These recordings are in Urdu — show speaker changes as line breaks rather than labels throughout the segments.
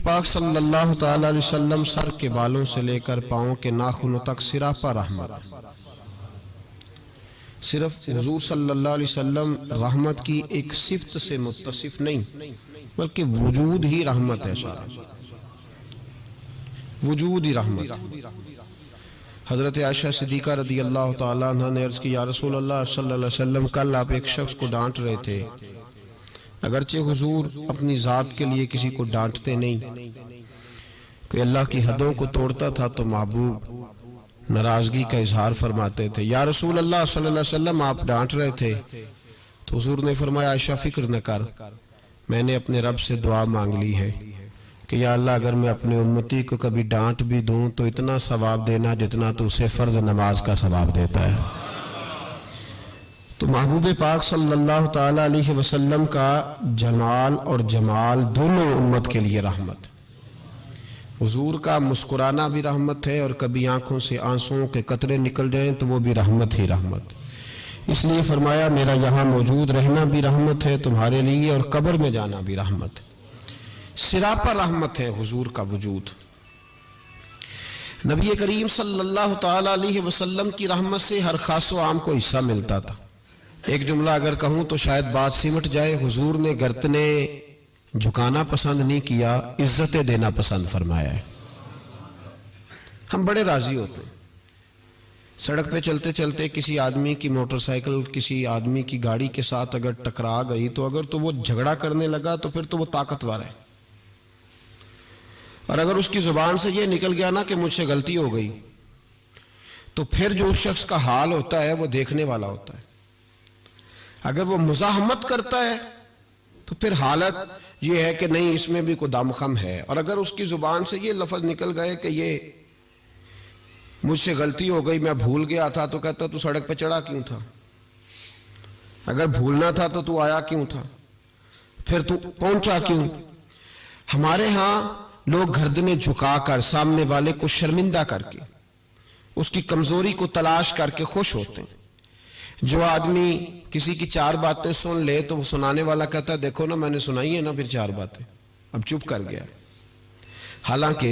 پاک صلی اللہ تعالی علیہ وسلم سر کے بالوں سے لے کر پاؤں کے ناخنوں تک سراپا رحمت. صرف حضور صلی اللہ علیہ وسلم رحمت کی ایک صفت سے متصف نہیں بلکہ وجود ہی رحمت ہے. سارا وجود ہی رحمت. حضرت عائشہ صدیقہ رضی اللہ تعالیٰ عنہ نے عرض کی یا رسول اللہ صلی اللہ علیہ وسلم کل آپ ایک شخص کو ڈانٹ رہے تھے. اگرچہ حضور اپنی ذات کے لیے کسی کو ڈانٹتے نہیں, کہ اللہ کی حدوں کو توڑتا تھا تو محبوب ناراضگی کا اظہار فرماتے تھے. یا رسول اللہ صلی اللہ علیہ وسلم آپ ڈانٹ رہے تھے, تو حضور نے فرمایا عائشہ فکر نہ کر, میں نے اپنے رب سے دعا مانگ لی ہے کہ یا اللہ اگر میں اپنے امتی کو کبھی ڈانٹ بھی دوں تو اتنا ثواب دینا جتنا تو اسے فرض نماز کا ثواب دیتا ہے. تو محبوب پاک صلی اللہ تعالیٰ علیہ وسلم کا جلال اور جمال دونوں امت کے لیے رحمت. حضور کا مسکرانا بھی رحمت ہے, اور کبھی آنکھوں سے آنسوؤں کے قطرے نکل جائیں تو وہ بھی رحمت ہی رحمت. اس لیے فرمایا میرا یہاں موجود رہنا بھی رحمت ہے تمہارے لیے, اور قبر میں جانا بھی رحمت. سراپا رحمت ہے حضور کا وجود. نبی کریم صلی اللہ تعالیٰ علیہ وسلم کی رحمت سے ہر خاص و عام کو حصہ ملتا تھا. ایک جملہ اگر کہوں تو شاید بات سمٹ جائے, حضور نے گردنے جھکانا پسند نہیں کیا, عزتیں دینا پسند فرمایا ہے. ہم بڑے راضی ہوتے ہیں سڑک پہ چلتے چلتے کسی آدمی کی موٹر سائیکل کسی آدمی کی گاڑی کے ساتھ اگر ٹکرا گئی تو اگر تو وہ جھگڑا کرنے لگا تو پھر تو وہ طاقتور ہے, اور اگر اس کی زبان سے یہ نکل گیا نا کہ مجھ سے غلطی ہو گئی تو پھر جو اس شخص کا حال ہوتا ہے وہ دیکھنے والا ہوتا ہے. اگر وہ مزاحمت کرتا ہے تو پھر حالت یہ ہے کہ نہیں اس میں بھی کوئی دم خم ہے, اور اگر اس کی زبان سے یہ لفظ نکل گئے کہ یہ مجھ سے غلطی ہو گئی میں بھول گیا تھا, تو کہتا تو سڑک پہ چڑھا کیوں تھا, اگر بھولنا تھا تو آیا کیوں تھا, پھر تو پہنچا کیوں. ہمارے ہاں لوگ گردنیں جھکا کر سامنے والے کو شرمندہ کر کے اس کی کمزوری کو تلاش کر کے خوش ہوتے ہیں. جو آدمی کسی کی چار باتیں سن لے تو وہ سنانے والا کہتا ہے دیکھو نا میں نے سنائی ہے نا پھر چار باتیں, اب چپ کر گیا. حالانکہ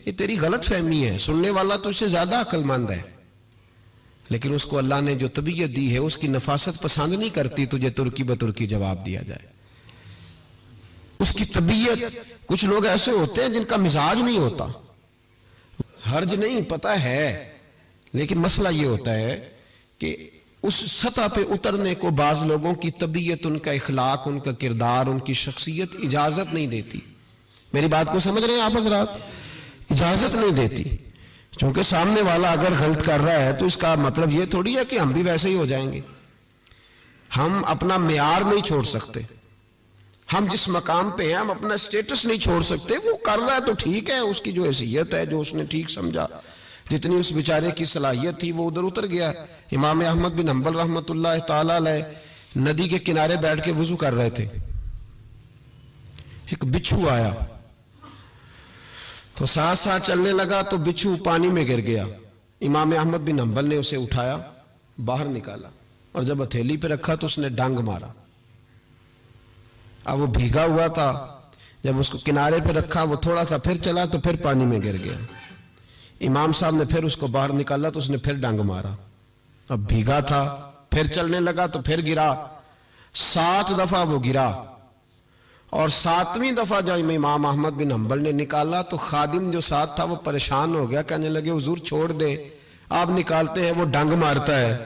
یہ تیری غلط فہمی ہے, سننے والا تو اس سے زیادہ عقل مند ہے, لیکن اس کو اللہ نے جو طبیعت دی ہے اس کی نفاست پسند نہیں کرتی تجھے ترکی بترکی جواب دیا جائے. اس کی طبیعت, کچھ لوگ ایسے ہوتے ہیں جن کا مزاج نہیں ہوتا, حرج نہیں پتہ ہے, لیکن مسئلہ یہ ہوتا ہے کہ اس سطح پہ اترنے کو بعض لوگوں کی طبیعت, ان کا اخلاق, ان کا کردار, ان کی شخصیت اجازت نہیں دیتی. میری بات کو سمجھ رہے ہیں آپ حضرات؟ اجازت نہیں دیتی. چونکہ سامنے والا اگر غلط کر رہا ہے تو اس کا مطلب یہ تھوڑی ہے کہ ہم بھی ویسے ہی ہو جائیں گے. ہم اپنا معیار نہیں چھوڑ سکتے, ہم جس مقام پہ ہیں ہم اپنا سٹیٹس نہیں چھوڑ سکتے. وہ کر رہا ہے تو ٹھیک ہے, اس کی جو حیثیت ہے جو اس نے ٹھیک سمجھا, جتنی اس بیچارے کی صلاحیت تھی وہ ادھر اتر گیا. امام احمد بن حنبل رحمۃ اللہ تعالی علیہ ندی کے کنارے بیٹھ کے وضو کر رہے تھے, ایک بچھو آیا تو ساتھ ساتھ چلنے لگا تو بچھو پانی میں گر گیا. امام احمد بن حنبل نے اسے اٹھایا, باہر نکالا, اور جب ہتھیلی پہ رکھا تو اس نے ڈنگ مارا. اب وہ بھیگا ہوا تھا, جب اس کو کنارے پہ رکھا وہ تھوڑا سا پھر چلا تو پھر پانی میں گر گیا. امام صاحب نے پھر اس کو باہر نکالا تو اس نے پھر ڈنگ مارا. اب بھیگا تھا, پھر چلنے لگا تو پھر گرا. 7 دفعہ وہ گرا, اور 7ویں دفعہ جب امام احمد بن حنبل نے نکالا تو خادم جو ساتھ تھا وہ پریشان ہو گیا, کہنے لگے حضور چھوڑ دیں, آپ نکالتے ہیں وہ ڈنگ مارتا ہے,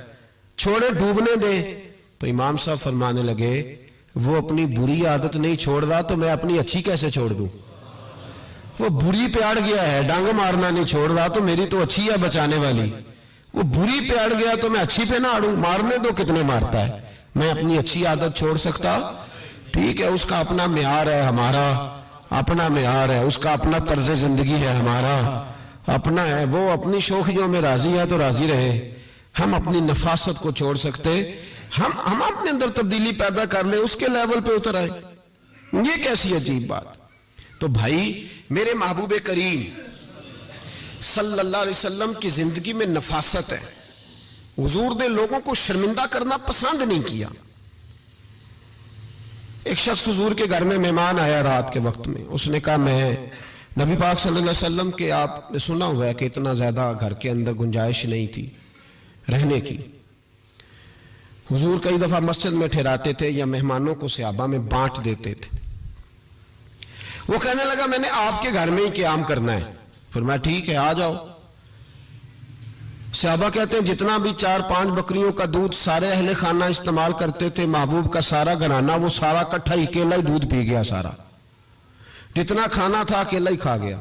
چھوڑے ڈوبنے دیں. تو امام صاحب فرمانے لگے وہ اپنی بری عادت نہیں چھوڑ رہا تو میں اپنی اچھی کیسے چھوڑ دوں. وہ بری پہ اڑ گیا ہے, ڈانگ مارنا نہیں چھوڑ رہا تو میری تو اچھی ہے بچانے والی. وہ بری پہ اڑ گیا تو میں اچھی پہ نہ اڑوں, مارنے دو کتنے مارتا ہے, میں اپنی اچھی عادت چھوڑ سکتا. ٹھیک ہے, اس کا اپنا معیار ہے, ہمارا اپنا معیار ہے, اس کا اپنا طرز زندگی ہے, ہمارا اپنا ہے. وہ اپنی شوخیوں میں راضی ہے تو راضی رہے, ہم اپنی نفاست کو چھوڑ سکتے, ہم اپنے اندر تبدیلی پیدا کر لیں, اس کے لیول پہ اتر آئے. یہ کیسی عجیب بات. تو بھائی میرے محبوب کریم صلی اللہ علیہ وسلم کی زندگی میں نفاست ہے. حضور نے لوگوں کو شرمندہ کرنا پسند نہیں کیا. ایک شخص حضور کے گھر میں مہمان آیا رات کے وقت میں, اس نے کہا میں نبی پاک صلی اللہ علیہ وسلم کے آپ نے سنا ہوا ہے کہ اتنا زیادہ گھر کے اندر گنجائش نہیں تھی رہنے کی. حضور کئی دفعہ مسجد میں ٹھہراتے تھے یا مہمانوں کو صحابہ میں بانٹ دیتے تھے. وہ کہنے لگا میں نے آپ کے گھر میں ہی قیام کرنا ہے. فرمایا ٹھیک ہے آ جاؤ. صحابہ کہتے ہیں جتنا بھی 4-5 بکریوں کا دودھ سارے اہل خانہ استعمال کرتے تھے، محبوب کا سارا گھرانہ وہ سارا کٹھا ہی اکیلا ہی دودھ پی گیا. سارا جتنا کھانا تھا اکیلا ہی کھا گیا.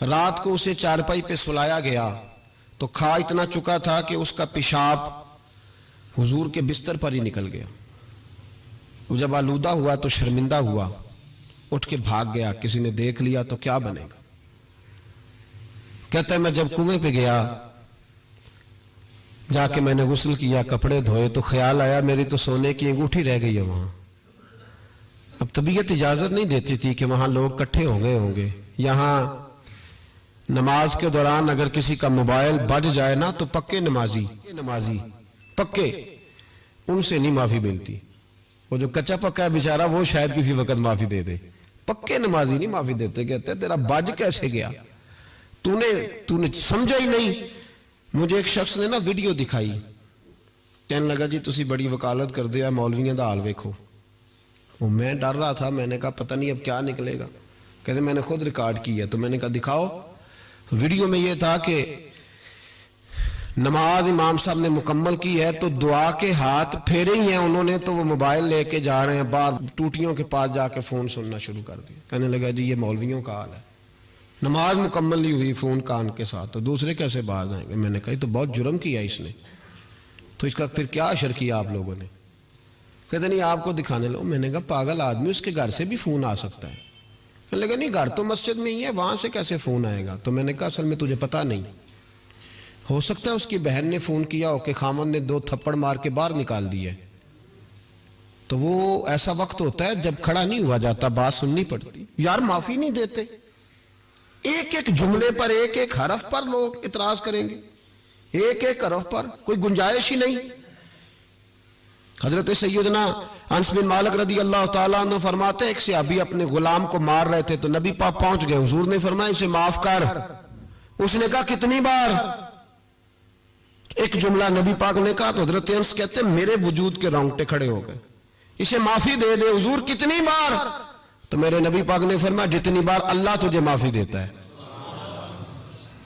رات کو اسے چارپائی پہ سلایا گیا تو کھا اتنا چکا تھا کہ اس کا پیشاب حضور کے بستر پر ہی نکل گیا. وہ جب آلودہ ہوا تو شرمندہ ہوا، اٹھ کے بھاگ گیا. کسی نے دیکھ لیا تو کیا بنے گا. کہتا ہے میں جب کنویں پہ گیا، جا کے میں نے غسل کیا، کپڑے دھوئے تو خیال آیا میری تو سونے کی انگوٹھی رہ گئی ہے وہاں. اب طبیعت اجازت نہیں دیتی تھی کہ وہاں لوگ کٹھے ہوں گے. یہاں نماز کے دوران اگر کسی کا موبائل بج جائے نا تو پکے نمازی پکے ان سے نہیں معافی ملتی. وہ جو کچا پکا ہے بیچارہ وہ شاید کسی وقت معافی دے دے، پکے نمازی نہیں معافی دیتے. کہتے تیرا بج کیسے گیا، تو نے سمجھا ہی نہیں. مجھے ایک شخص نے نا ویڈیو دکھائی، کہنے لگا جی تسی بڑی وکالت کر دیا مولویاں دا حال ویکھو. وہ میں ڈر رہا تھا، میں نے کہا پتہ نہیں اب کیا نکلے گا. کہتے میں نے خود ریکارڈ کی ہے. تو میں نے کہا دکھاؤ. ویڈیو میں یہ تھا کہ نماز امام صاحب نے مکمل کی ہے تو دعا کے ہاتھ پھیرے ہی ہیں انہوں نے، تو وہ موبائل لے کے جا رہے ہیں باہر ٹوٹیوں کے پاس جا کے فون سننا شروع کر دیا. کہنے لگا جی یہ مولویوں کا حال ہے، نماز مکمل نہیں ہوئی فون کان کے ساتھ، تو دوسرے کیسے باز آئیں گے. میں نے کہا یہ تو بہت جرم کیا اس نے، تو اس کا پھر کیا اشر کیا آپ لوگوں نے. کہتے نہیں آپ کو دکھانے لو. میں نے کہا پاگل آدمی، اس کے گھر سے بھی فون آ سکتا ہے. کہنے لگا نہیں گھر تو مسجد میں ہی ہے، وہاں سے کیسے فون آئے گا. تو میں نے کہا اصل میں تجھے پتا نہیں، ہو سکتا ہے اس کی بہن نے فون کیا ہو کہ خامن نے 2 تھپڑ مار کے باہر نکال دی ہے. تو وہ ایسا وقت ہوتا ہے جب کھڑا نہیں ہوا جاتا، بات سننی پڑتی. یار معافی نہیں دیتے، ایک ایک جملے پر ایک ایک حرف پر لوگ اعتراض کریں گے، ایک ایک حرف پر کوئی گنجائش ہی نہیں. حضرت سیدنا انس بن مالک رضی اللہ تعالیٰ عنہ فرماتے ہیں ایک صحابی اپنے غلام کو مار رہے تھے تو نبی پاک پہنچ گئے. حضور نے فرمایا اسے معاف کر. اس نے کہا کتنی بار؟ ایک جملہ نبی پاک نے کہا تو حضرت انس کہتے ہیں میرے وجود کے رونگٹے کھڑے ہو گئے. اسے معافی دے دے. حضور کتنی بار؟ تو میرے نبی پاک نے فرمایا جتنی بار اللہ تجھے معافی دیتا ہے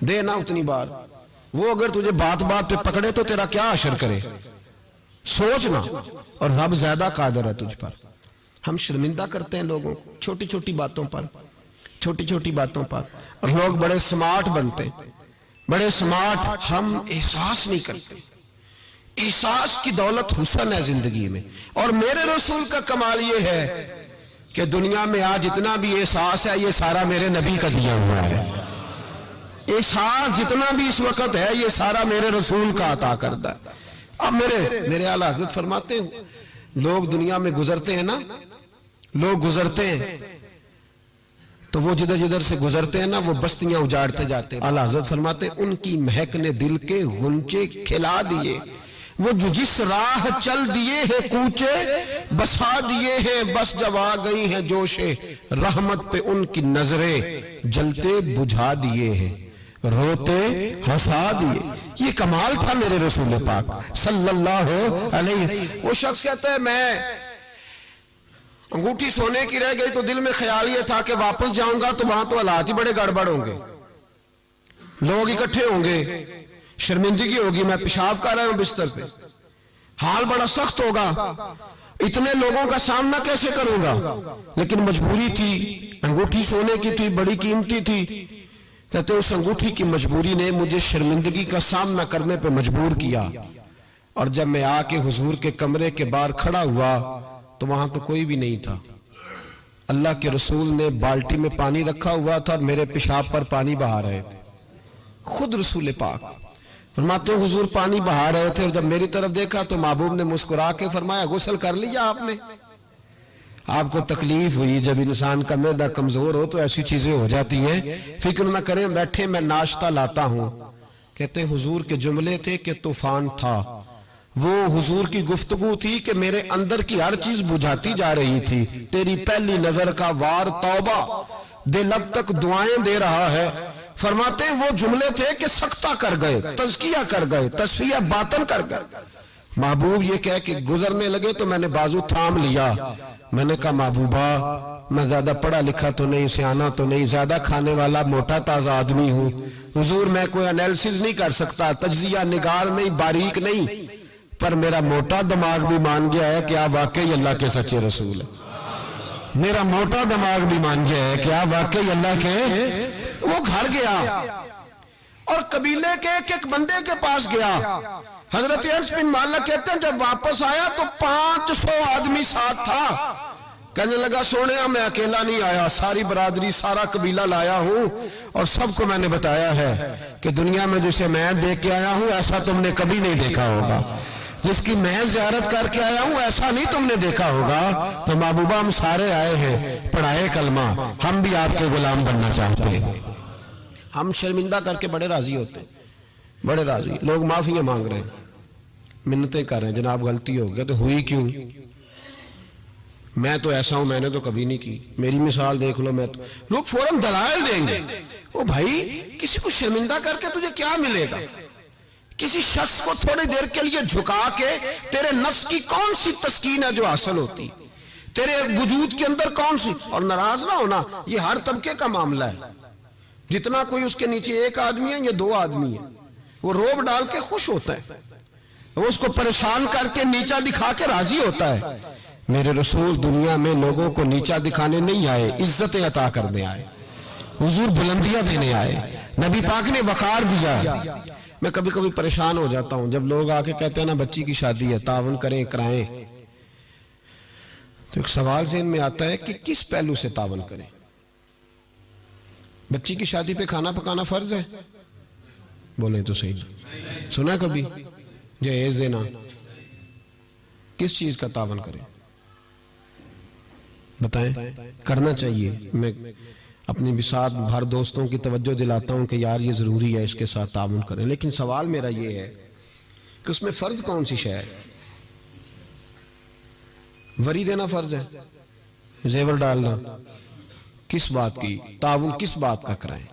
دے نا اتنی بار. وہ اگر تجھے بات بات پہ پکڑے تو تیرا کیا اثر کرے، سوچنا. اور رب زیادہ قادر ہے تجھ پر. ہم شرمندہ کرتے ہیں لوگوں کو چھوٹی چھوٹی باتوں پر، اور لوگ بڑے سمارٹ بنتے، بڑے سمارٹ. ہم احساس نہیں کرتے. احساس کی دولت حسن ہے زندگی میں. اور میرے رسول کا کمال یہ ہے کہ دنیا میں آج جتنا بھی احساس ہے یہ سارا میرے نبی کا دیا ہوا ہے. احساس جتنا بھی اس وقت ہے یہ سارا میرے رسول کا عطا کردہ ہے. اب میرے اعلیٰ حضرت فرماتے ہیں لوگ دنیا میں گزرتے ہیں نا، لوگ گزرتے ہیں تو وہ جدھر جدھر سے گزرتے ہیں نا وہ بستیاں اجاڑتے جاتے ہیں. اعلیٰ حضرت فرماتے ہیں ان کی مہک نے دل کے غنچے کھلا دیے، وہ جو جس راہ چل دیے ہیں کوچے بسا دیے ہیں، بس جب آ گئی ہیں جوش رحمت پہ ان کی نظریں جلتے بجھا دیے ہیں، روتے ہنسا دیے. یہ کمال تھا میرے رسول پاک صلی اللہ علیہ. وہ شخص کہتا ہے میں انگوٹھی سونے کی رہ گئی تو دل میں خیال یہ تھا کہ واپس جاؤں گا تو وہاں تو حالات ہی بڑے گڑبڑ ہوں گے، لوگ اکٹھے ہوں گے، شرمندگی ہوگی، میں پیشاب کر رہا ہوں بستر پہ، حال بڑا سخت ہوگا، اتنے لوگوں کا سامنا کیسے کروں گا. لیکن مجبوری تھی، انگوٹھی سونے کی تھی، بڑی قیمتی تھی. کہتے ہیں اس انگوٹھی کی مجبوری نے مجھے شرمندگی کا سامنا کرنے پہ مجبور کیا. اور جب میں آ کے حضور کے کمرے کے باہر کھڑا ہوا تو وہاں تو کوئی بھی نہیں تھا. اللہ کے رسول نے بالٹی میں پانی رکھا ہوا تھا اور میرے پیشاب پر پانی بہا رہے تھے. خود رسول پاک فرماتے ہیں حضور پانی بہا رہے تھے اور جب میری طرف دیکھا تو محبوب نے مسکرا کے فرمایا غسل کر لیا آپ نے؟ آپ کو تکلیف ہوئی جب انسان کا معدہ کمزور ہو تو ایسی چیزیں ہو جاتی ہیں، فکر نہ کریں بیٹھے میں ناشتہ لاتا ہوں. کہتے ہیں حضور کے جملے تھے کہ طوفان تھا. وہ حضور کی گفتگو تھی کہ میرے اندر کی ہر چیز بجھاتی جا رہی تھی. تیری پہلی نظر کا وار توبہ دل اب تک دعائیں دے رہا ہے. فرماتے ہیں وہ جملے تھے کہ سختہ کر گئے, تزکیہ کر گئے, تصفیہ باطن کر گئے. محبوب یہ کہہ کہ گزرنے لگے تو میں نے بازو تھام لیا. میں نے کہا محبوبہ میں زیادہ پڑھا لکھا تو نہیں, سیانا تو نہیں, زیادہ کھانے والا موٹا تازہ آدمی ہوں. حضور میں کوئی انالیسز نہیں کر سکتا, تجزیہ نگار نہیں, باریک نہیں, پر میرا موٹا دماغ بھی مان گیا ہے کہ آپ واقعی اللہ کے سچے رسول ہیں. میرا موٹا دماغ بھی مان گیا ہے کہ آپ واقعی اللہ کے. وہ گھر گیا اور قبیلے کے ایک بندے کے پاس گیا. حضرت انس بن مالک کہتے ہیں جب واپس آیا تو 500 آدمی ساتھ تھا. کہنے لگا سونیا میں اکیلا نہیں آیا, ساری برادری سارا قبیلہ لایا ہوں اور سب کو میں نے بتایا ہے کہ دنیا میں جسے میں دیکھ کے آیا ہوں ایسا تم نے کبھی نہیں دیکھا ہوگا, جس کی میں زیارت کر کے آیا ہوں ایسا نہیں تم نے دیکھا ہوگا. تو محبوبہ ہم سارے آئے ہیں پڑھائے کلمہ, ہم بھی آپ کے غلام بننا چاہتے ہیں. ہم شرمندہ کر کے بڑے راضی ہوتے ہیں, بڑے راضی. لوگ معافیاں مانگ رہے ہیں, منتیں کر رہے ہیں, جناب غلطی ہو گیا. تو ہوئی کیوں؟ میں تو ایسا ہوں, میں نے تو کبھی نہیں کی, میری مثال دیکھ لو. میں تو لوگ فوراً دلائل دیں گے. او بھائی کسی کو شرمندہ کر کے تجھے کیا ملے گا؟ کسی شخص کو تھوڑی دیر کے لیے جھکا کے تیرے نفس کی کون سی تسکین ہے جو حاصل ہوتی, تیرے وجود کے اندر کون سی. اور ناراض نہ ہونا, یہ ہر طبقے کا معاملہ ہے. جتنا کوئی اس کے نیچے ایک آدمی ہے یا 2 آدمی ہے, وہ روب ڈال کے خوش ہوتا ہے, وہ اس کو پریشان کر کے نیچا دکھا کے راضی ہوتا ہے. میرے رسول دنیا میں لوگوں کو نیچا دکھانے نہیں آئے, عزتیں عطا کرنے آئے. حضور بلندیاں دینے آئے, نبی پاک نے وقار دیا. میں کبھی کبھی پریشان ہو جاتا ہوں جب لوگ آ کے کہتے ہیں نا بچی کی شادی ہے, تعاون کریں کرائیں. تو ایک سوال ذہن میں آتا ہے کہ کس پہلو سے تعاون کریں؟ بچی کی شادی پہ کھانا پکانا فرض ہے؟ بولیں تو صحیح. سنا کبھی جہیز دینا؟ کس چیز کا تعاون کریں بتائیں؟ کرنا چاہیے. میں اپنی بساط بھر دوستوں کی توجہ دلاتا ہوں کہ یار یہ ضروری ہے, اس کے ساتھ تعاون کریں. لیکن سوال میرا یہ ہے کہ اس میں فرض کون سی شے ہے؟ وری دینا فرض ہے, زیور ڈالنا کس بات کی, تعاون کس بات کا کرائیں؟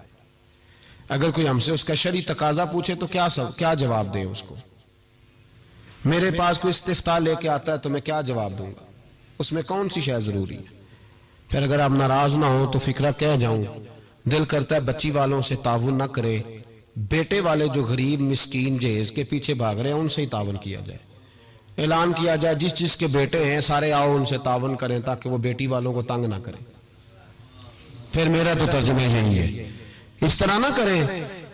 اگر کوئی ہم سے اس کا شرعی تقاضا پوچھے تو کیا جواب دیں اس کو؟ میرے پاس کوئی استفتاء لے کے آتا ہے تو میں کیا جواب دوں گا؟ اس میں کون سی شے ضروری ہے؟ پھر اگر آپ ناراض نہ ہو تو فکرہ کہہ جاؤں, دل کرتا ہے بچی والوں سے تعاون نہ کرے, بیٹے والے جو غریب مسکین جہیز کے پیچھے بھاگ رہے ہیں ان سے ہی تعاون کیا جائے. اعلان کیا جائے جس کے بیٹے ہیں سارے آؤ ان سے تعاون کریں تاکہ وہ بیٹی والوں کو تنگ نہ کریں. پھر میرا تو ترجمہ یہی ہے. اس طرح نہ کریں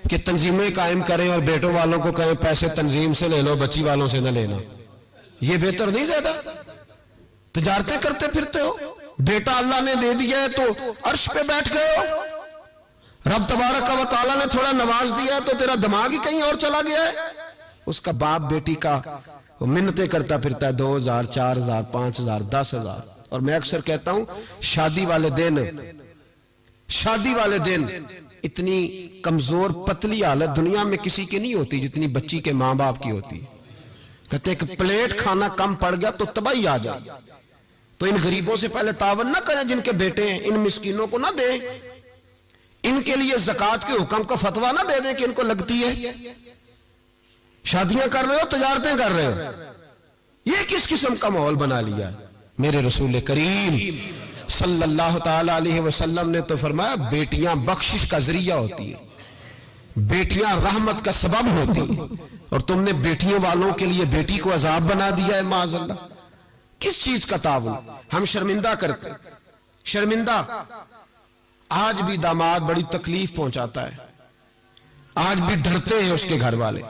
کہ تنظیمیں قائم کریں اور بیٹوں والوں کو کہیں پیسے تنظیم سے لے لو, بچی والوں سے نہ لینا. یہ بہتر نہیں زیادہ؟ تجارتیں کرتے پھرتے ہو, بیٹا اللہ نے دے دیا ہے تو عرش پہ بیٹھ گئے ہو, رب تبارک و تعالیٰ نے تھوڑا نواز دیا ہے تو تیرا دماغ ہی کہیں اور چلا گیا ہے. اس کا باپ بیٹی کا منتیں کرتا پھرتا ہے 2000 4000 5000 10000. اور میں اکثر کہتا ہوں شادی والے دن اتنی کمزور پتلی حالت دنیا میں کسی کی نہیں ہوتی جتنی بچی کے ماں باپ کی ہوتی. کہتے ہیں کہ پلیٹ کھانا کم پڑ گیا تو تباہی آ جائے. تو ان غریبوں سے پہلے تعاون نہ کریں جن کے بیٹے ہیں, ان مسکینوں کو نہ دیں, ان کے لیے زکوٰۃ کے حکم کا فتویٰ نہ دے دیں کہ ان کو لگتی ہے. شادیاں کر رہے ہو, تجارتیں کر رہے ہو, یہ کس قسم کا ماحول بنا لیا. میرے رسول کریم صلی اللہ تعالی علیہ وسلم نے تو فرمایا بیٹیاں بخشش کا ذریعہ ہوتی ہیں, بیٹیاں رحمت کا سبب ہوتی ہیں, اور تم نے بیٹیوں والوں کے لیے بیٹی کو عذاب بنا دیا ہے معاذ اللہ. کس چیز کا تعاون؟ ہم شرمندہ کرتے, شرمندہ. آج بھی داماد بڑی تکلیف پہنچاتا ہے, آج بھی ڈرتے ہیں اس کے گھر والے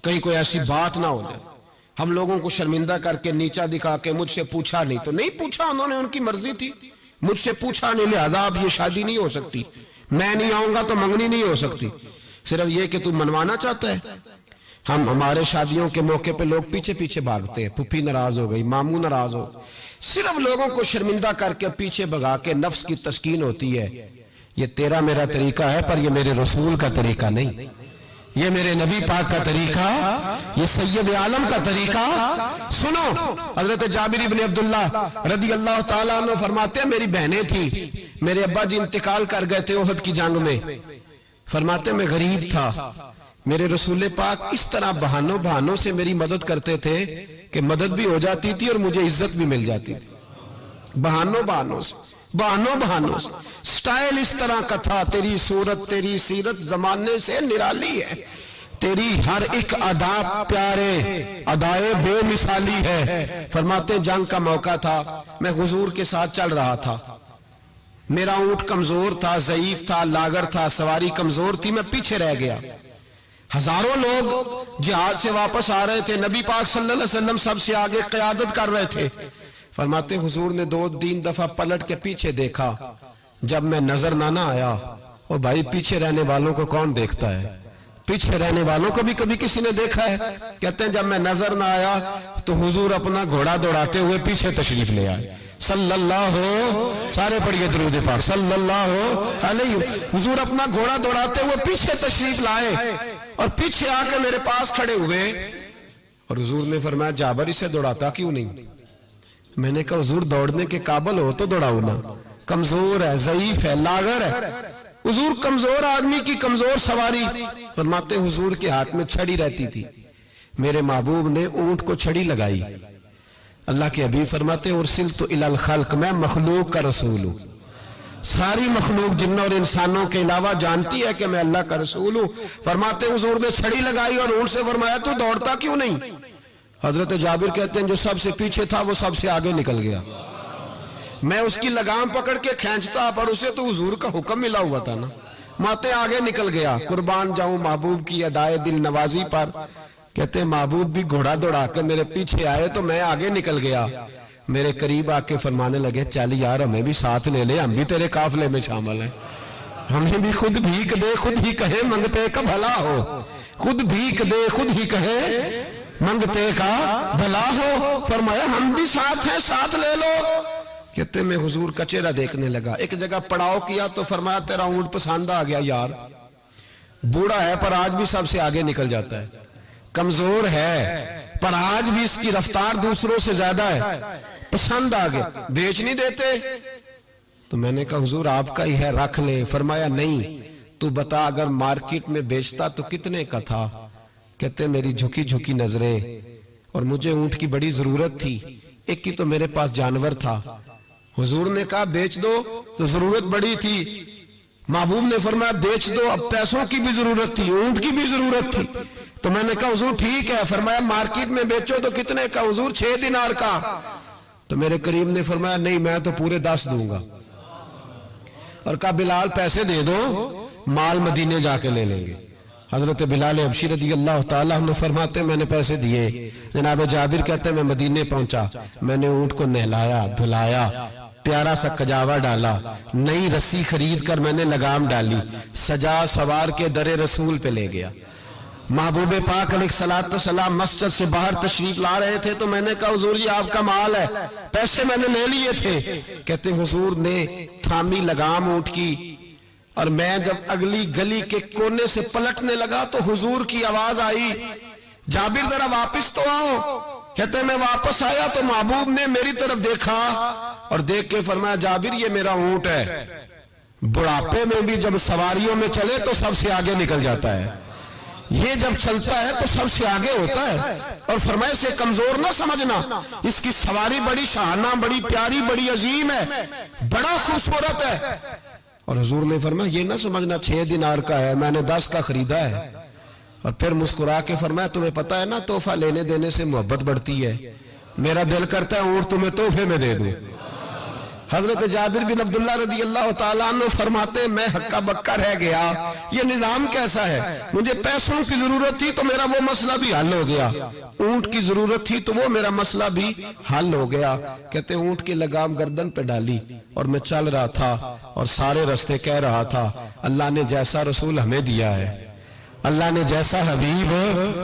کہیں کوئی ایسی بات نہ ہو جائے. ہم لوگوں کو شرمندہ کر کے نیچا دکھا کے مجھ سے پوچھا نہیں تو نہیں پوچھا, انہوں نے ان کی مرضی تھی, مجھ سے پوچھا نہیں لہذا اب یہ شادی نہیں ہو سکتی, میں نہیں آؤں گا تو منگنی نہیں ہو سکتی. صرف یہ کہ تو منوانا چاہتا ہے. ہمارے شادیوں کے موقع پہ لوگ پیچھے پیچھے بھاگتے ہیں, پھپھی ناراض ہو گئی, ماموں ناراض ہو, صرف لوگوں کو شرمندہ کر کے پیچھے بھگا کے نفس کی تسکین ہوتی ہے. یہ تیرا میرا طریقہ ہے پر یہ میرے رسول کا طریقہ نہیں. یہ میرے نبی پاک کا طریقہ، یہ سید عالم کا طریقہ سنو۔ حضرت جابر بن عبداللہ رضی اللہ تعالیٰ عنہ فرماتے ہیں میری بہنیں تھیں، میرے ابا جی انتقال کر گئے تھے احد کی جنگ میں، فرماتے میں غریب تھا، میرے رسول پاک اس طرح بہانوں سے میری مدد کرتے تھے کہ مدد بھی ہو جاتی تھی اور مجھے عزت بھی مل جاتی تھی، بہانوں سے سٹائل اس طرح کا تھا، تیری صورت تیری سیرت زمانے سے نرالی ہے، تیری ہر ایک ادا پیارے ادائے بے مثالی ہے۔ فرماتے جنگ کا موقع تھا، میں حضور کے ساتھ چل رہا تھا، میرا اونٹ کمزور تھا، ضعیف تھا، لاغر تھا، سواری کمزور تھی، میں پیچھے رہ گیا۔ ہزاروں لوگ جہاد سے واپس آ رہے تھے، نبی پاک صلی اللہ علیہ وسلم سب سے آگے قیادت کر رہے تھے۔ فرماتے حضور نے 2-3 دفعہ پلٹ کے پیچھے دیکھا، جب میں نظر نہ آیا، اور بھائی پیچھے رہنے والوں کو کون دیکھتا ہے؟ پیچھے رہنے والوں کو بھی کبھی کسی نے دیکھا ہے؟ کہتے ہیں جب میں نظر نہ آیا تو حضور اپنا گھوڑا دوڑاتے ہوئے پیچھے تشریف لے آئے، صلی اللہ سارے پڑھیے درود پاک صلی اللہ علیہ۔ حضور اپنا گھوڑا دوڑاتے ہوئے پیچھے تشریف لائے اور پیچھے آ کے میرے پاس کھڑے ہوئے، اور حضور نے فرمایا جابر اسے دوڑاتا کیوں نہیں؟ میں نے کہا حضور دوڑنے کے قابل ہو تو دوڑاؤ نا، کمزور ہے، ضعیف ہے، لاغر ہے۔ حضور کمزور آدمی کی کمزور سواری۔ فرماتے حضور کے ہاتھ میں چھڑی رہتی تھی، میرے محبوب نے اونٹ کو چھڑی لگائی۔ اللہ کے حبیب فرماتے ارسلت الی الخلق، میں مخلوق کا رسول ہوں، ساری مخلوق جنوں اور انسانوں کے علاوہ جانتی ہے کہ میں اللہ کا رسول ہوں۔ فرماتے حضور نے چھڑی لگائی اور اونٹ سے فرمایا تو دوڑتا کیوں نہیں؟ حضرت جابر کہتے ہیں جو سب سے پیچھے تھا وہ سب سے آگے نکل گیا، میں اس کی لگام پکڑ کے کھینچتا، پر اسے تو حضور کا حکم ملا ہوا تھا نا، ماتے آگے نکل گیا۔ قربان جاؤں محبوب کی ادائے دل نوازی پر، کہتے ہیں محبوب بھی گھوڑا دوڑا کے میرے پیچھے آئے تو میں آگے نکل گیا۔ میرے قریب آ کے فرمانے لگے چل یار ہمیں بھی ساتھ لے لے، ہم بھی تیرے قافلے میں شامل ہیں، ہمیں بھی خود بھیک دے خود ہی کہے منگتے کا بھلا ہو، خود بھیک دے خود ہی کہے منگتے کا بھلا ہو۔ فرمایا ہم بھی ساتھ ہیں، ساتھ لے لو۔ کہتے میں حضور کا چہرہ دیکھنے لگا، ایک جگہ پڑاؤ کیا تو فرمایا تیرا اونٹ پسند آ گیا یار، بوڑھا ہے پر آج بھی سب سے آگے نکل جاتا ہے، کمزور ہے پر آج بھی اس کی رفتار دوسروں سے زیادہ ہے، پسند آ گیا، بیچ نہیں دیتے؟ تو میں نے کہا حضور آپ کا ہی ہے رکھ لیں۔ فرمایا نہیں، تو بتا اگر مارکیٹ میں بیچتا تو کتنے کا تھا؟ کہتے میری جھکی جھکی نظریں، اور مجھے اونٹ کی بڑی ضرورت تھی، ایک کی تو میرے پاس جانور تھا۔ حضور نے کہا بیچ دو، تو ضرورت بڑی تھی، محبوب نے فرمایا بیچ دو، اب پیسوں کی بھی ضرورت تھی، اونٹ کی بھی ضرورت تھی۔ تو میں نے کہا حضور ٹھیک ہے، فرمایا مارکیٹ میں بیچو تو کتنے کا؟ حضور 6 دینار کا۔ تو میرے کریم نے فرمایا نہیں میں تو پورے 10 دوں گا، اور کہا بلال پیسے دے دو، مال مدینے جا کے لے لیں گے۔ حضرت بلال حبشی رضی اللہ تعالیٰ عنہ فرماتے میں نے پیسے دیے، جناب جابر کہتے میں مدینے پہنچا، میں نے اونٹ کو نہلایا دھلایا، پیارا سا کجاوا ڈالا، نئی رسی خرید کر میں نے لگام ڈالی، سجا سوار کے در رسول پہ لے گیا۔ محبوب پاک علیہ السلام مسجد سے باہر تشریف لا رہے تھے تو میں نے کہا حضور یہ آپ کا مال ہے، پیسے میں نے لے لیے تھے۔ کہتے حضور نے تھامی لگام اونٹ کی، اور میں جب اگلی گلی کے کونے سے پلٹنے لگا تو حضور کی آواز آئی جابر ذرا واپس تو آؤ۔ کہتے میں واپس آیا تو محبوب نے میری طرف دیکھا اور دیکھ کے فرمایا جابر یہ میرا اونٹ ہے، بڑھاپے میں بھی جب سواریوں میں چلے تو سب سے آگے نکل جاتا ہے، یہ جب چلتا ہے تو سب سے آگے ہوتا ہے، اور فرمائے سے کمزور نہ سمجھنا، اس کی سواری بڑی شاہانہ بڑی پیاری بڑی عظیم ہے، بڑا خوبصورت ہے۔ اور حضور نے فرمایا یہ نہ سمجھنا 6 دینار کا ہے، میں نے 10 کا خریدا ہے۔ اور پھر مسکرا کے فرمایا تمہیں پتہ ہے نا تحفہ لینے دینے سے محبت بڑھتی ہے، میرا دل کرتا ہے اونٹ تمہیں تحفے میں دے دوں۔ حضرت جابر بن عبداللہ رضی اللہ تعالیٰ عنہ فرماتے میں ہکا بکا رہ گیا، یہ نظام کیسا ہے؟ مجھے پیسوں کی ضرورت تھی تو میرا وہ مسئلہ بھی حل ہو گیا، اونٹ کی ضرورت تھی تو وہ میرا مسئلہ بھی حل ہو گیا۔ کہتے اونٹ کی لگام گردن پہ ڈالی اور میں چل رہا تھا اور سارے رستے کہہ رہا تھا اللہ نے جیسا رسول ہمیں دیا ہے، اللہ نے جیسا حبیب،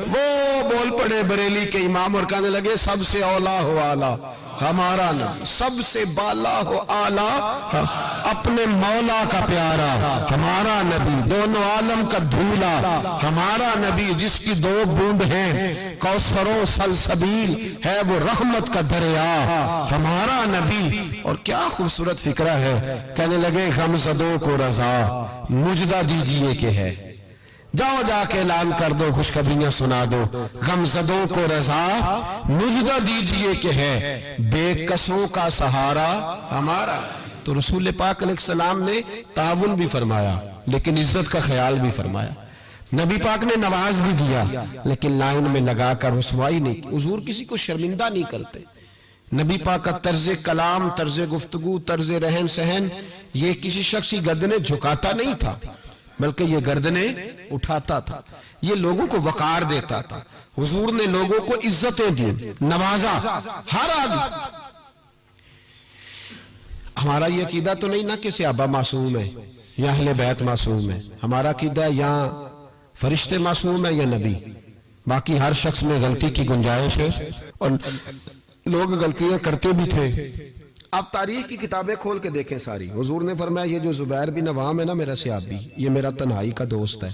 وہ بول پڑے بریلی کے امام اور کہنے لگے سب سے اولا ہو آلہ ہمارا نبی، سب سے بالا ہو آلہ اپنے مولا کا پیارا ہمارا نبی، دونوں عالم کا دھولا ہمارا نبی، جس کی 2 بوند ہیں کوثر و سلسبیل، ہے وہ رحمت کا دریا ہمارا نبی۔ اور کیا خوبصورت فکرہ ہے، کہنے لگے غمزدوں کو رضا مجدہ دیجئے کہ ہے، جاؤ جا کے اعلان کر دو، خوشخبریاں سنا دو، غمزدوں کو رضا مجدہ دیجئے کہ ہے، بے کسوں کا سہارا ہمارا۔ تو رسول پاک علیہ السلام نے تعاون بھی فرمایا لیکن عزت کا خیال بھی فرمایا، نبی پاک نے نواز بھی دیا لیکن لائن میں لگا کر رسوائی نہیں کی۔ حضور کسی کو شرمندہ نہیں کرتے، نبی پاک کا طرز کلام، طرز گفتگو، طرز رہن سہن یہ کسی شخص کی گردنیں جھکاتا نہیں تھا بلکہ یہ گردنیں اٹھاتا تھا، یہ لوگوں کو وقار دیتا تھا۔ حضور نے لوگوں کو عزتیں دی، نوازا ہر آدمی۔ ہمارا یہ عقیدہ تو نہیں نا کہ صحابہ معصوم ہے یا اہل بیت معصوم ہے، ہمارا عقیدہ ہے یا فرشتے معصوم ہے یا نبی، باقی ہر شخص میں غلطی کی گنجائش ہے اور لوگ غلطیاں کرتے بھی تھے۔ آپ تاریخ کی کتابیں کھول کے دیکھیں ساری، حضور نے فرمایا یہ جو زبیر بن عوام ہے نا میرا صحابی، یہ میرا تنہائی کا دوست ہے۔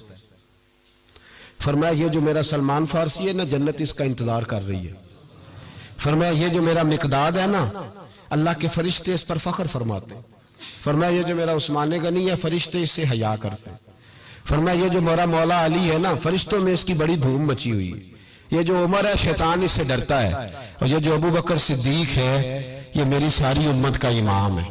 فرمایا یہ جو میرا سلمان فارسی ہے نا جنت اس کا انتظار کر رہی ہے۔ فرمایا یہ جو میرا مقداد ہے نا اللہ کے فرشتے اس پر فخر فرماتے ہیں۔ فرمایا یہ جو میرا عثمان غنی ہے فرشتے اس سے حیا کرتے ہیں۔ فرمایا یہ جو میرا مولا علی ہے نا فرشتوں میں اس کی بڑی دھوم مچی ہوئی ہے۔ یہ جو عمر ہے شیطان اس سے ڈرتا ہے، اور یہ جو ابو بکر صدیق ہے یہ میری ساری امت کا امام ہے۔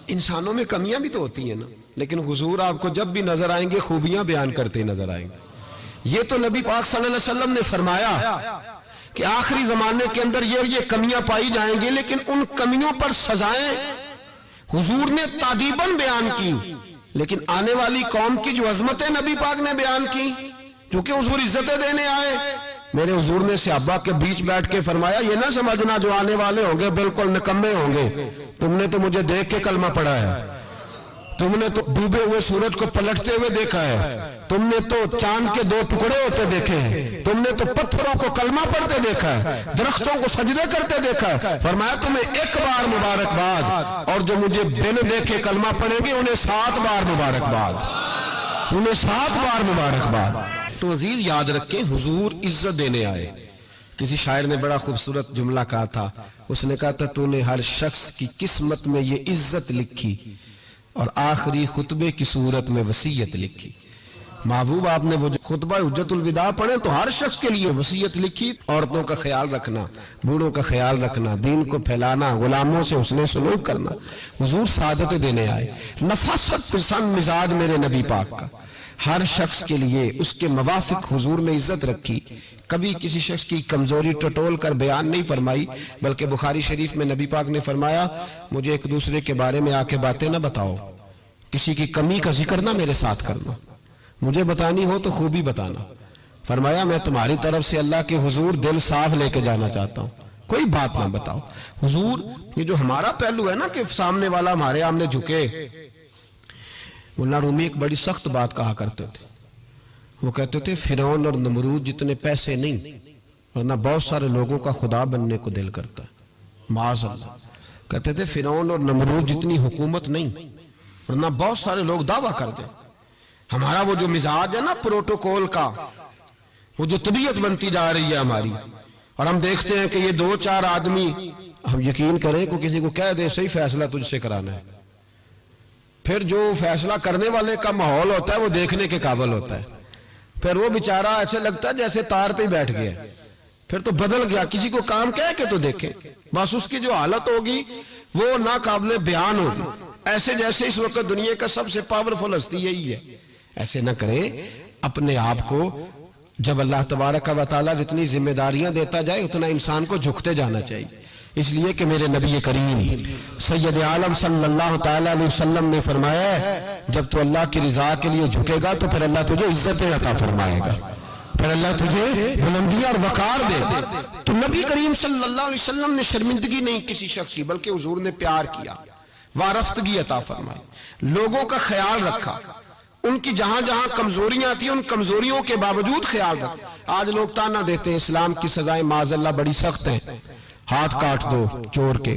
انسانوں میں کمیاں بھی تو ہوتی ہیں نا، لیکن حضور آپ کو جب بھی نظر آئیں گے خوبیاں بیان کرتے نظر آئیں گے۔ یہ تو نبی پاک صلی اللہ علیہ وسلم نے فرمایا کہ آخری زمانے کے اندر یہ کمیاں پائی جائیں گی، لیکن ان کمیوں پر سزائیں حضور نے تادیباً بیان کی، لیکن آنے والی قوم کی جو عظمتیں نبی پاک نے بیان کی، کیونکہ حضور عزتیں دینے آئے۔ میرے حضور نے صحابہ کے بیچ بیٹھ کے فرمایا یہ نہ سمجھنا جو آنے والے ہوں گے بالکل نکمے ہوں گے، تم نے تو مجھے دیکھ کے کلمہ پڑھا ہے، تم نے تو ڈوبے ہوئے سورج کو پلٹتے ہوئے دیکھا ہے، تم نے تو چاند کے 2 ٹکڑے ہوتے دیکھے ہیں، تم نے تو پتھروں کو کلمہ پڑھتے دیکھا ہے، درختوں کو سجدے کرتے دیکھا ہے۔ فرمایا تمہیں 1 بار مبارکباد، اور جو مجھے بن دیکھے کلمہ پڑھیں گے انہیں 7 بار مبارکباد، انہیں 7 بار مبارکباد۔ تو عزیز یاد رکھیں حضور عزت دینے آئے۔ کسی شاعر نے بڑا خوبصورت جملہ کہا تھا، اس نے کہا تھا تو نے ہر شخص کی قسمت میں یہ عزت لکھی اور آخری خطبے کی صورت میں وصیت لکھی۔ محبوب آپ نے وہ خطبہ حجت الوداع پڑھے تو ہر شخص کے لیے وصیت لکھی، عورتوں کا خیال رکھنا، بوڑھوں کا خیال رکھنا، دین کو پھیلانا، غلاموں سے حسن سلوک کرنا۔ حضور سعادت دینے آئے۔ نفاست پسند مزاج میرے نبی پاک کا، ہر شخص کے لیے اس کے موافق حضور نے عزت رکھی، کبھی کسی شخص کی کمزوری ٹٹول کر بیان نہیں فرمائی، بلکہ بخاری شریف میں نبی پاک نے فرمایا مجھے ایک دوسرے کے بارے میں آ کے باتیں نہ بتاؤ، کسی کی کمی کا ذکر نہ میرے ساتھ کرنا، مجھے بتانی ہو تو خوبی بتانا۔ فرمایا میں تمہاری طرف سے اللہ کے حضور دل صاف لے کے جانا چاہتا ہوں، کوئی بات نہ بتاؤ۔ حضور یہ جو ہمارا پہلو ہے نا کہ سامنے والا ہمارے آمنے جھکے، مولانا رومی ایک بڑی سخت بات کہا کرتے تھے، وہ کہتے تھے فرعون اور نمرود جتنے پیسے نہیں ورنہ بہت سارے لوگوں کا خدا بننے کو دل کرتا ہے، معاذ اللہ۔ کہتے تھے فرعون اور نمرود جتنی حکومت نہیں ورنہ بہت سارے لوگ دعویٰ کر دیں۔ ہمارا وہ جو مزاج ہے نا پروٹوکول کا، وہ جو طبیعت بنتی جا رہی ہے ہماری، اور ہم دیکھتے ہیں کہ یہ 2-4 آدمی، ہم یقین کریں کہ کسی کو کہہ دے صحیح فیصلہ تجھ سے کرانا ہے، پھر جو فیصلہ کرنے والے کا ماحول ہوتا ہے وہ دیکھنے کے قابل ہوتا ہے، پھر وہ بیچارہ ایسے لگتا ہے جیسے تار پہ بیٹھ گیا، پھر تو بدل گیا، کسی کو کام کہہ کے تو دیکھیں، بس اس کی جو حالت ہوگی وہ ناقابل بیان ہوگی، ایسے جیسے اس وقت دنیا کا سب سے پاورفل ہستی یہی ہے۔ ایسے نہ کریں، اپنے آپ کو جب اللہ تبارک و تعالیٰ جتنی ذمہ داریاں دیتا جائے اتنا انسان کو جھکتے جانا چاہیے، اس لیے کہ میرے نبی کریم سید عالم صلی اللہ تعالیٰ علیہ وسلم نے فرمایا ہے جب تو اللہ کی رضا کے لیے جھکے گا تو پھر اللہ تجھے عزت عطا فرمائے گا، پھر اللہ تجھے بلندی اور وقار دے گا۔ تو نبی کریم صلی اللہ علیہ وسلم نے شرمندگی نہیں کسی شخص کی، بلکہ حضور نے پیار کیا، وارفتگی عطا فرمائی، لوگوں کا خیال رکھا، ان کی جہاں جہاں کمزوریاں آتی ہیں ان کمزوریوں کے باوجود خیال رکھا۔ آج لوگ تانا دیتے ہیں اسلام کی سزائیں معاذ اللہ بڑی سخت ہیں، ہاتھ کاٹ دو چور کے،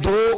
2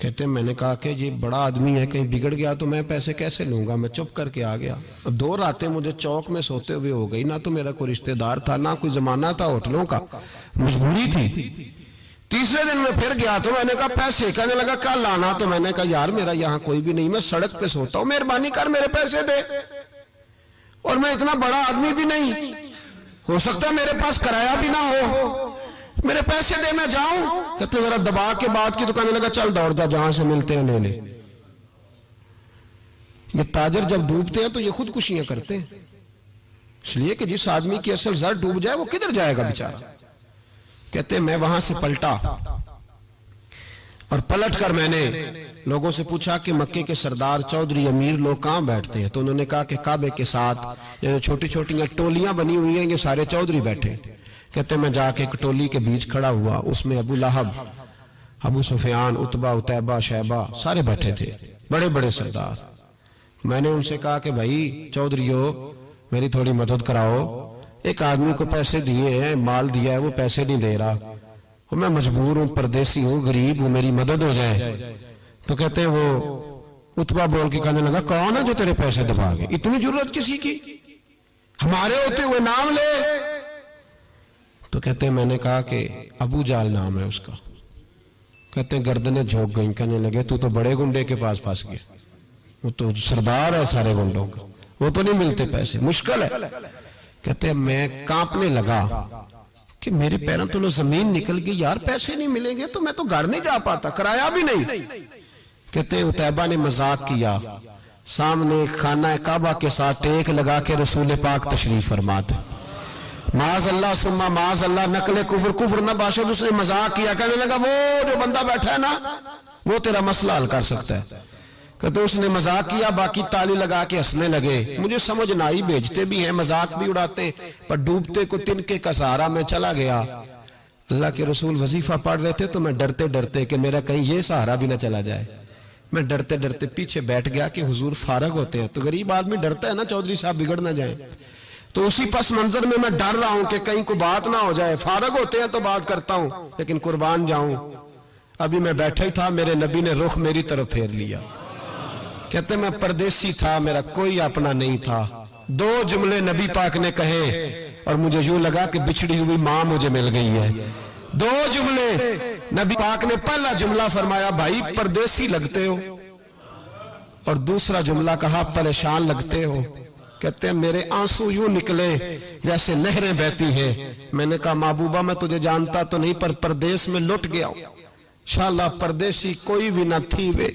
کہتے ہیں میں نے کہا کہ یہ بڑا آدمی ہے، کہیں بگڑ گیا تو میں پیسے کیسے لوں گا، میں چپ کر کے آ گیا. 2 راتیں مجھے چوک میں سوتے ہوئے ہو گئی، نہ تو میرا کوئی رشتہ دار تھا، نہ کوئی زمانہ تھا ہوٹلوں کا، مجبوری تھی. تیسرے دن میں پھر گیا تو میں نے کہا پیسے، کہنے لگا کل آنا. تو میں نے کہا یار میرا یہاں کوئی بھی نہیں، میں سڑک پہ سوتا ہوں، مہربانی کر میرے پیسے دے، اور میں اتنا بڑا آدمی بھی نہیں، ہو سکتا ہے میرے پاس کرایہ بھی نہ ہو، میرے پیسے دے میں جاؤں. کہتے ذرا دبا کے بات کی تو کہنے لگا چل دوڑ جا، جہاں سے ملتے ہیں لے لے. یہ تاجر جب ڈوبتے ہیں تو یہ خودکشیاں کرتے ہیں، اس لیے کہ جس آدمی کی اصل زر ڈوب جائے وہ کدھر جائے گا بیچارہ. کہتے ہیں میں وہاں سے پلٹا، اور پلٹ کر میں نے لوگوں سے پوچھا کہ مکے کے سردار چودھری امیر لوگ کہاں بیٹھتے ہیں. تو انہوں نے کہا کہ کعبے کے ساتھ یہ چھوٹی چھوٹی ٹولیاں بنی ہوئی ہیں، یہ سارے چودھری بیٹھے. کہتے ہیں میں جا کے ایک ٹولی کے بیچ کھڑا ہوا، اس میں ابو لہب، ابو سفیان، عتبہ، عتیبہ، شیبہ سارے بیٹھے تھے، بڑے بڑے سردار. میں نے ان سے کہا کہ بھائی چودھریو میری تھوڑی مدد کراؤ، ایک آدمی کو پیسے دیے ہیں، مال دیا ہے، وہ پیسے نہیں دے رہا، میں مجبور ہوں، پردیسی ہوں، غریب ہوں، میری مدد ہو جائے. تو کہتے ہیں وہ عتبہ بول کے کہنے لگا کون ہے جو تیرے پیسے دبا گئے، اتنی ضرورت کسی کی، ہمارے ہوتے ہوئے نام لے. تو کہتے ہیں میں نے کہا کہ ابو جال نام ہے اس کا. کہتے ہیں گردنیں جھوک گئیں، کہنے لگے تو تو بڑے گنڈے کے پاس پھنس گئے، وہ تو سردار ہے سارے گنڈوں کا، وہ تو نہیں ملتے پیسے، مشکل ہے. کہتے ہیں میں کانپنے لگا کہ میرے پیروں تو زمین نکل گئی، یار پیسے نہیں ملیں گے تو میں تو گھر نہیں جا پاتا، کرایہ بھی نہیں. کہتے ہیں عتیبہ نے مذاق کیا، سامنے خانہ کعبہ کے ساتھ ٹیک لگا کے رسول پاک تشریف فرماتے، معاذ اللہ ثم معاذ اللہ نقل کفر، کفر نہ باشد. اس نے مذاق کیا، کہنے لگا وہ جو بندہ بیٹھا ہے نا وہ تیرا مسئلہ حل کر سکتا ہے. کہتے اس نے مذاق کیا، باقی تالی لگا کے ہنسنے لگے. مجھے سمجھ نہ آئی، بھیجتے بھی ہیں، مذاق بھی اڑاتے، پر ڈوبتے کو تنکے کا سہارا میں چلا گیا. اللہ کے رسول وظیفہ پڑھ رہے تھے تو میں ڈرتے ڈرتے کہ میرا کہیں یہ سہارا بھی نہ چلا جائے، میں ڈرتے ڈرتے پیچھے بیٹھ گیا کہ حضور فارغ ہوتے ہیں. تو غریب آدمی ڈرتا ہے نا چودھری صاحب بگڑ نہ جائیں، تو اسی پس منظر میں ڈر رہا ہوں کہ کہیں کوئی بات نہ ہو جائے، فارغ ہوتے ہیں تو بات کرتا ہوں لیکن قربان جاؤں. ابھی میں بیٹھا ہی تھا، میرے نبی نے رخ میری طرف پھیر لیا. کہتے میں پردیسی تھا، میرا کوئی اپنا نہیں تھا. 2 جملے نبی پاک نے کہے اور مجھے یوں لگا کہ بچھڑی ہوئی ماں مجھے مل گئی ہے. 2 جملے نبی پاک نے، پہلا جملہ فرمایا بھائی پردیسی لگتے ہو، اور دوسرا جملہ کہا پریشان لگتے ہو. کہتے ہیں میرے آنسو یوں نکلے جیسے نہریں بہتی ہیں. میں نے کہا محبوبہ میں تجھے جانتا تو نہیں، پر پردیس میں لٹ گیا ہوں. انشاءاللہ پردیسی کوئی بھی نہ تھی وے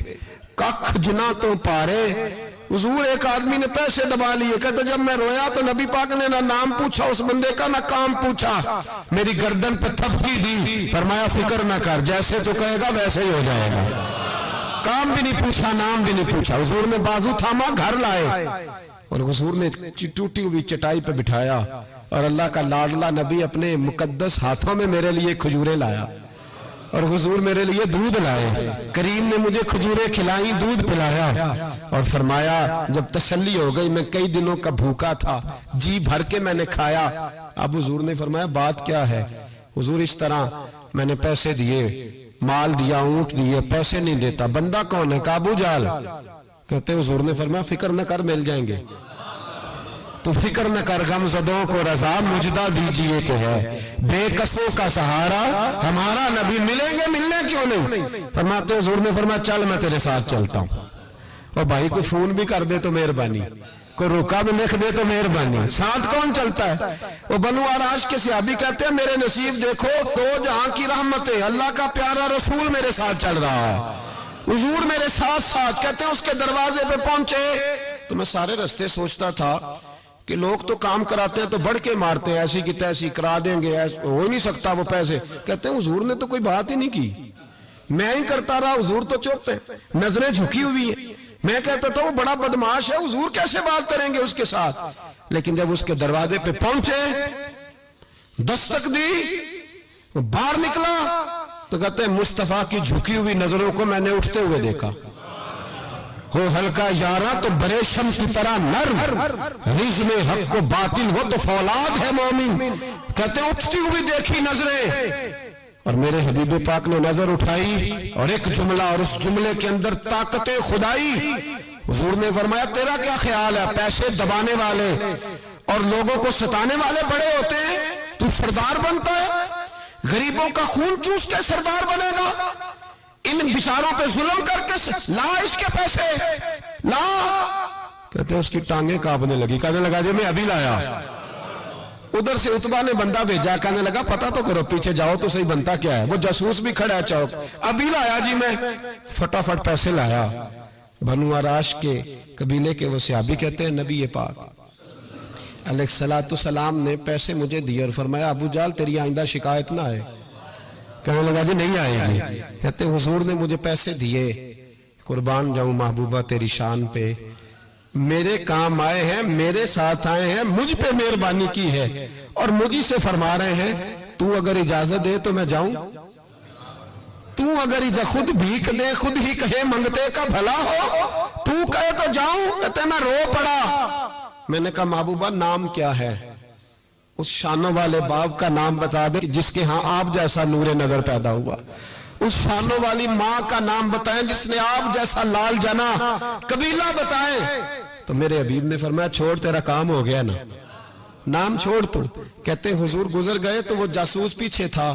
کخ جنا تو پارے. حضور ایک آدمی نے پیسے دبا لیے. کہتے جب میں رویا تو نبی پاک نے نہ نام پوچھا اس بندے کا، نہ کام پوچھا، میری گردن پہ تھپکی دی، فرمایا فکر نہ کر، جیسے تو کہے گا ویسے ہی ہو جائے گا. کام بھی نہیں پوچھا، نام بھی نہیں پوچھا. حضور نے بازو تھاما، گھر لائے، اور حضور نے ٹوٹی ہوئی چٹائی پہ بٹھایا، اور اللہ کا لاڈلا نبی اپنے مقدس ہاتھوں میں میرے لیے کھجوریں لایا، اور حضور میرے لیے دودھ لائے. کریم نے مجھے کھجوریں کھلائیں، دودھ پلایا، اور فرمایا جب تسلی ہو گئی، میں کئی دنوں کا بھوکا تھا، جی بھر کے میں نے کھایا. اب حضور نے فرمایا بات کیا ہے؟ حضور اس طرح میں نے پیسے دیے، مال دیا، اونٹ دیے، پیسے نہیں دیتا. بندہ کون ہے؟ ابو جال. کہتے حضور نے فرمایا فکر نہ کر، مل جائیں گے. تو فکر نہ کر، غم زدوں کو رضا مجدہ دیجئے کہ ہے، بے کسوں کا سہارا ہمارا نبی. ملیں گے، ملنے کیوں نہیں؟ فرماتے حضور نے فرمایا چل میں تیرے ساتھ چلتا ہوں. اور بھائی کو فون بھی کر دے تو مہربانی، کوئی روکا بھی لکھ دے تو مہربانی. ساتھ کون چلتا ہے؟ وہ بنو آراش کے صحابی کہتے ہیں میرے نصیب دیکھو، 2 جہاں کی رحمتیں، اللہ کا پیارا رسول میرے ساتھ چل رہا ہے، حضور میرے ساتھ ساتھ. کہتے ہیں اس کے دروازے پہ پہنچے تو میں سارے رستے سوچتا تھا کہ لوگ تو کام کراتے ہیں تو بڑھ کے مارتے ہیں، ایسی کی تیسی کرا دیں گے، ہو ہی نہیں سکتا وہ پیسے. کہتے ہیں حضور نے تو کوئی بات ہی نہیں کی، میں ہی کرتا رہا، حضور تو چپ ہے، نظریں جھکی ہوئی ہیں. میں کہتا تھا وہ بڑا بدماش ہے، حضور کیسے بات کریں گے اس کے ساتھ. لیکن جب اس کے دروازے پہ پہنچے، دستک دی، وہ باہر نکلا تو کہتے ہیں مصطفیٰ کی جھکی ہوئی نظروں کو میں نے اٹھتے ہوئے دیکھا. ہو ہلکا یارا تو بریشم کی طرح نرم، رزم حق کو باطل ہو تو فولاد ہے مومن. کہتے ہیں اٹھتی ہوئی دیکھی نظریں، اور میرے حبیب پاک نے نظر اٹھائی اور ایک جملہ، اور اس جملے کے اندر طاقت خدائی. حضور نے فرمایا تیرا کیا خیال ہے؟ پیسے دبانے والے اور لوگوں کو ستانے والے بڑے ہوتے ہیں، تو سردار بنتا ہے؟ غریبوں کا خون چوس کے سردار بنے گا؟ ان بیچاروں پہ ظلم کر کے لا اس کے پیسے لا. کہتے ہیں اس کی ٹانگیں کانپنے لگی، کہنے لگا جی میں ابھی لایا. ادھر سے عتبہ نے بندہ بھیجا، کہنے لگا پتہ تو کرو، پیچھے جاؤ تو صحیح بنتا کیا ہے. وہ جاسوس بھی کھڑا ہے چوک، ابھی لایا جی میں. فٹافٹ پیسے لایا. بنو عراش کے قبیلے کے وہ صحابی کہتے ہیں نبی پاک علیہ السلام نے پیسے مجھے دیے اور فرمایا ابو جال تیری آئندہ شکایت نہ آئے. کہنے لگا جی نہیں آئے گی. کہتے ہیں حضور نے مجھے پیسے دیے، قربان جاؤں محبوبہ تیری شان پہ، میرے کام آئے ہیں، میرے ساتھ آئے ہیں، مجھ پہ مہربانی کی ہے، اور مجھے سے فرما رہے ہیں تو اگر اجازت دے تو میں جاؤں. تو اگر خود بھیک دے، خود ہی کہے منگتے کا بھلا ہو، تو کہے تو جاؤں. کہتے ہیں میں رو پڑا. میں نے کہا محبوبہ نام کیا ہے؟ اس شانوں والے باپ کا نام بتا دے جس کے ہاں آپ جیسا نور نظر پیدا ہوا. اس شانوں والی ماں کا نام بتائیں جس نے آپ جیسا لال جنا. قبیلہ بتائیں. تو میرے حبیب نے فرمایا چھوڑ تیرا کام ہو گیا نا، نام چھوڑ تو. کہتے ہیں حضور گزر گئے تو وہ جاسوس پیچھے تھا،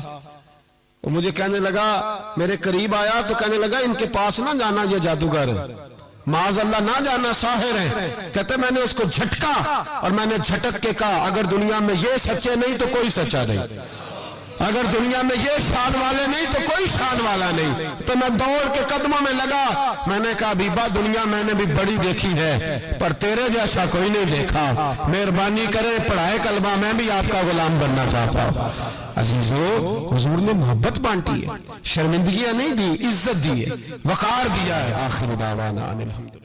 وہ مجھے کہنے لگا، میرے قریب آیا تو کہنے لگا ان کے پاس نہ جانا، یہ جادوگر معاذ اللہ نہ جانا، ساحر ہیں. کہتے میں نے اس کو جھٹکا اور میں نے جھٹک کے کہا اگر دنیا میں یہ سچے نہیں تو کوئی سچا نہیں، اگر دنیا میں یہ شان والے نہیں تو کوئی شان والا نہیں. تو میں دوڑ کے قدموں میں لگا. میں نے کہا بیبا دنیا میں نے بھی بڑی دیکھی ہے پر تیرے جیسا کوئی نہیں دیکھا، مہربانی کرے پڑھائے کلمہ، میں بھی آپ کا غلام بننا چاہتا ہوں. عزیزو حضور نے محبت بانٹی ہے، شرمندگیاں نہیں دی، عزت دی ہے، وقار دیا ہے. آخر دعوانا ان الحمد